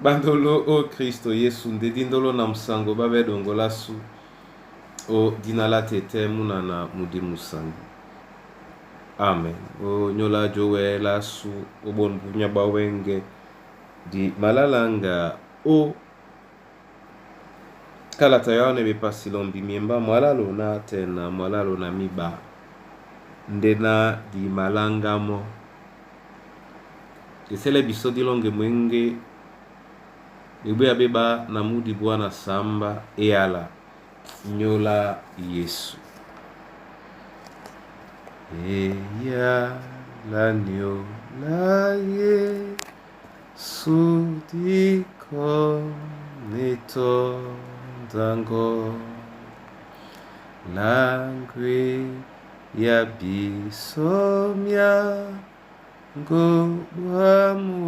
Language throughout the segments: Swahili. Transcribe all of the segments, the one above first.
Bandolo o Kristo Yesu ndedindolo na msango babe dongola su o dinala tete muna na mudi musango. Amen. O nyola jowe la su o bon bunya bawenge di malalanga o kala tayane be pasilombi miemba mwalalo na tena mwalalo na miba ndena di malangamo isele bisodi longe mwenge Ibe beba na mudi Bwana samba eala nyola Yesu. Eya la nyola Yesu diko neto dango langwe ya bisomya ngobwamu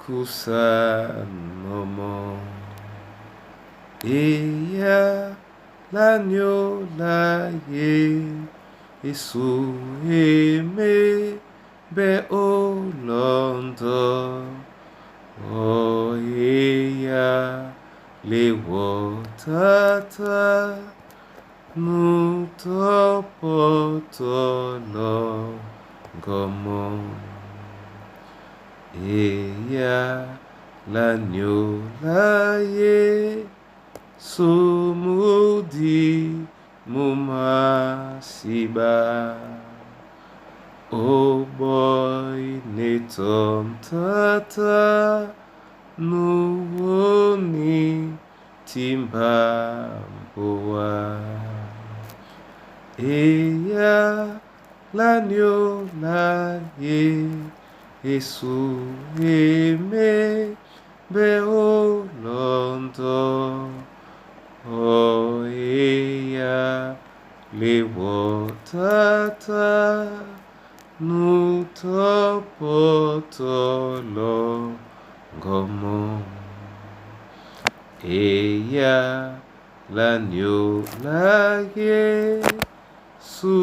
kusanomo eya la nyola Yesu eme be olondo o eya lewo tata nutopotolo gomo eya la nyola Yesu mudi mumasiba o boy netom tata nuoni timba mboa eya la nyola Yesu eme be olondo o eya lewo tata nutopotolo gomo eya la nyola Yesu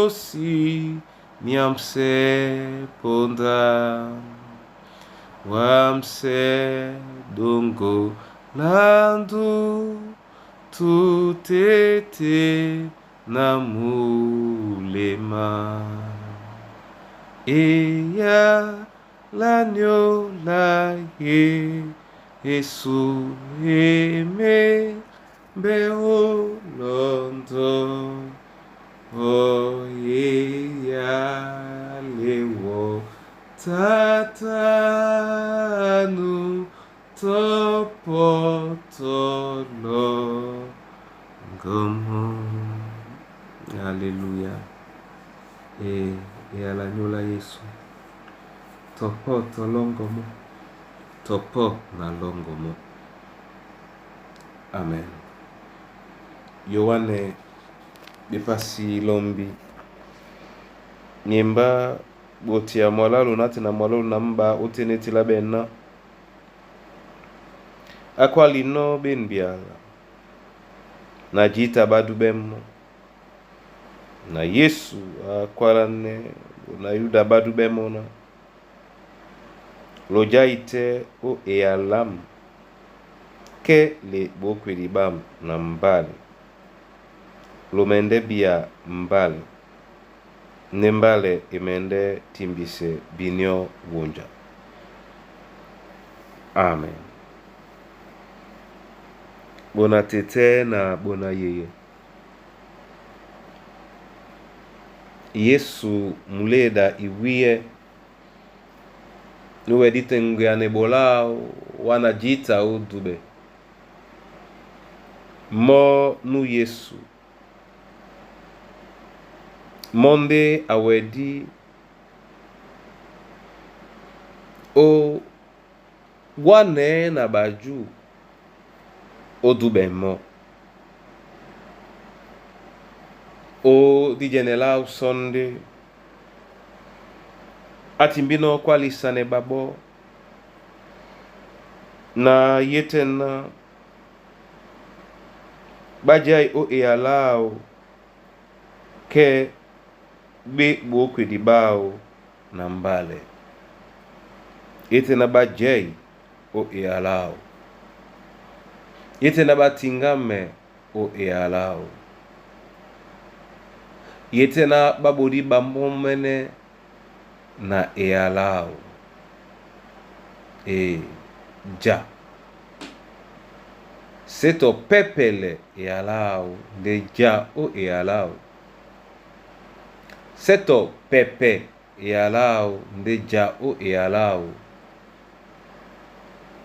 osi miamse ponda wamse dongo landu tutete na mulema eya la nyola Yesu eme be olondo o eya lewo tatanu topotolo gomo. Haleluya. La nyola Yesu topoto longomo topo na longomo. Amen. Yohane bepasi lombi nyemba botia mwalalo nati na mwalalo na mba uteneti la bena akwali no benbiala na jita badu bemo na Yesu akwalane na yuda badu bemo na lojaite o ealam ke le bokweli bam na mbali lumende bia mbali nembale imende timbise binyo wunja. Amen. Bona tete na bona yeye Yesu muleda iwie nuwe ditengu ya nebola wana jita udube mo nu Yesu monde awedi o wane na baju odubemo o dijenela sonde atimbino kwalisane babo na yetena bajai o ealao ke be bokwedi bao na mbale ete na bajai o ealao. Yete na batingame o ealao. Yete na babodi bamomene na ealao. Ja. Seto pepele ealao de ja o ealao. Seto pepe ealao de ja o ealao.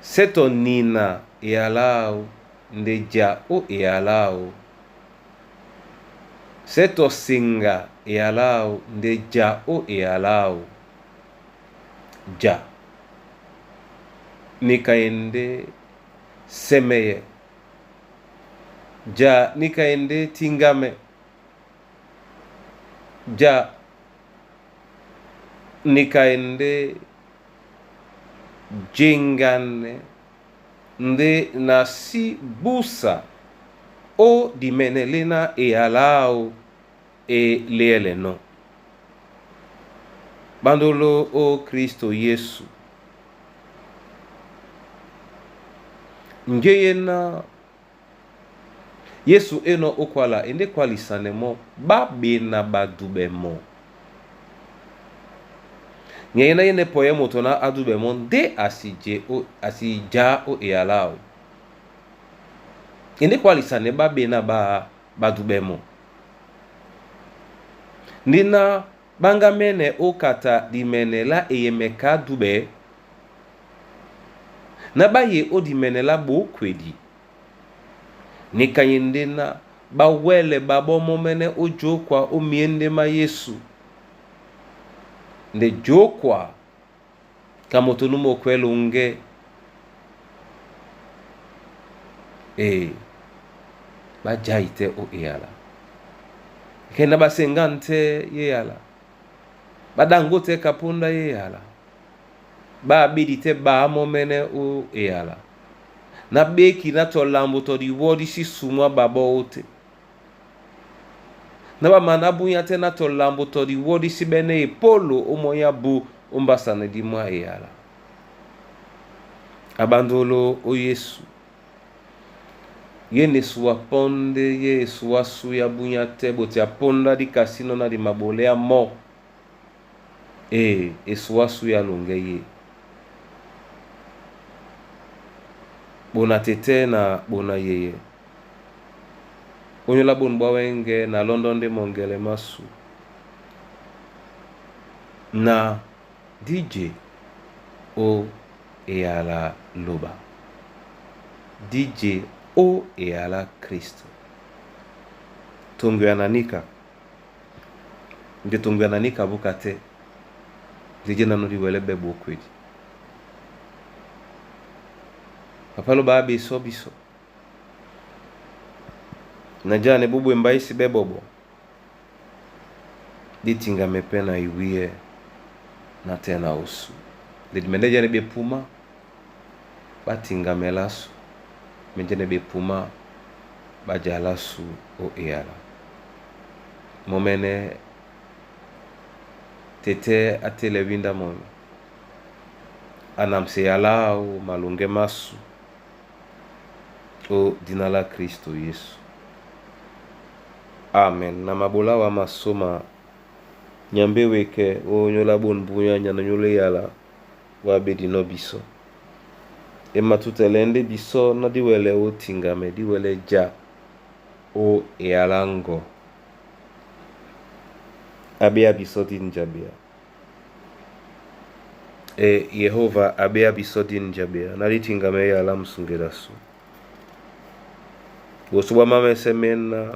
Seto nina ealao de ja o ealao. Seto singa ealao de ja o ealao. Ja. Nikaende semeye. Ja nikaende tingame. Ja nikaende jengane nde nasi busa o dimenelena ealao leele no. Bandolo o Kristo Yesu. Njeyena Yesu eno okwala ende kwalisane mo babe na badube mo. Nyena yene poye motona adube mo nde asija o ealao. Ende kwalisane babe na badube mo. Nina banga mene okata dimene la eyemeka dube. Na baye o dimene la bo kwedi. Nikayende na bawele babomo mene o jokwa o miende ma Yesu. Nde jokwa kamotonumo kwelo unge. Bajaite o eala. Kena basengante yeala. Badangote kapunda yeala. Ba bidite ba momene o eala. Na beki na to lambo to di wodi si sumwa babo ote. Na ba manabunya te na to lambo to di wodi si bene polo omoya bu umbasane di mwa eala. Abandolo o Yesu. Yene suwa ponde ye suwa suya bunya te bote aponda di kasino na di mabolea mo. Suwa suya longe ye. Bona tete na bona yeye. Onyola bonbwa wenge na London de mongele masu. Na DJ o eala loba. DJ o eala Kristo. Tungu ya nanika. Nde tungu ya nanika bukate. Zije nanuri wele bebo kwedi. Papalo babi biso. Najane bubu mbaisi bebobo. Ditinga mepena iwie na tena usu. Dimendeja ne bepuma. Batinga melasu. Menjene bepuma. Bajalasu o eala. Momene tete atele winda momi. Anamse yalao malunge masu. O dinala Kristo Yesu. Amen. Na mabola wa masoma nyambe weke o nyola bonbunya nyana nyole yala wa bedi no biso. Ema tutelende biso na diwele o tingame diwele ja o ealango. Abea biso dinjabea. Yehova abea biso dinjabea. Nali tingame yala msungerasu. Bosuwa mame semena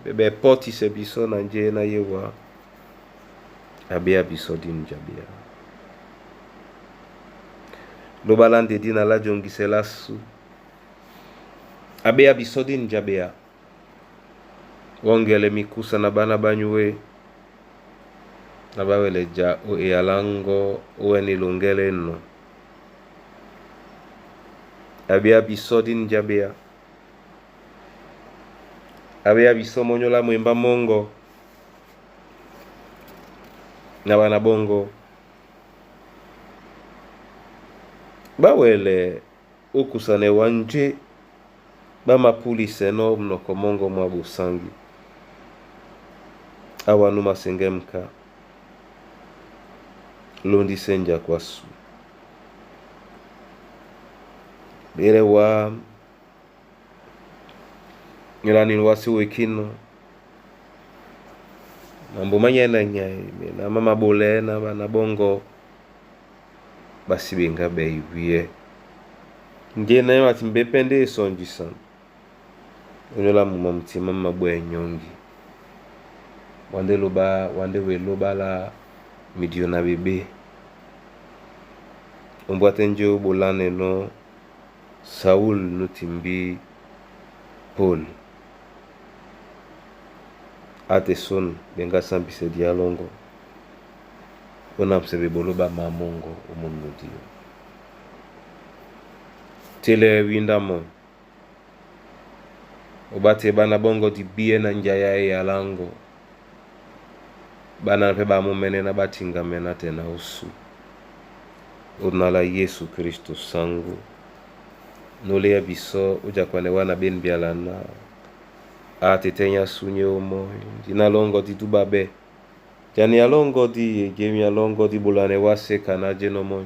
bebe poti se biso na nje na yewa. Abea biso dinjabea. Lobalande dina la jongiselasu. Abea biso dinjabea. Wongele mikusa na bana banyue. Nabawele ja o ealango uwe nilungele no. Abea biso dinjabea. Abea biso monyola mwemba mongo. Na wana bongo. Bawele okusane wanje bamapulise no mnoko mongo mwa busangi awanu masengemka londi senja kwasu bere wa ngilani wasi wekino mambo manyana nyai na mama bole na bana bongo basi benga beiwie ngene wati mbepende sonji san onyola mu mtima mabwe nyongi wande we loba la midiona bebe ombwate njo bolane no Saul nutimbi Paul ate son benga sambise dialongo ona msebe boloba mamongo omunno dio tele windamo obate bana bongo di bie na njaya ya lango bana pe ba mumene na batinga mena tena usu onala Yesu Kristo sangu nole ya biso uja kwane wana ben bialana atetenya sunye omo dina longo di tubabe jani alongo di gemi alongo di bulane wase kana jenomo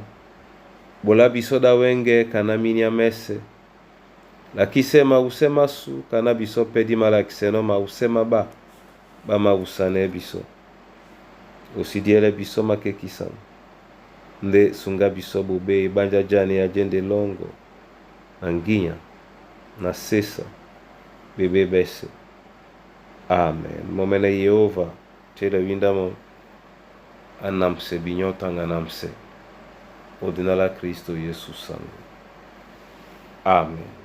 bola biso da wenge kana minya mese la kisema usema su kana biso pedi mala kiseno ma usema ba ma usane biso osidiele biso make kisan nde sunga biso bobe banja jani agende longo anginya na sesa bebe bese amen momene Yehova tele windamo anamse binyota nganamse odinala Kristo Yesu sangu amen.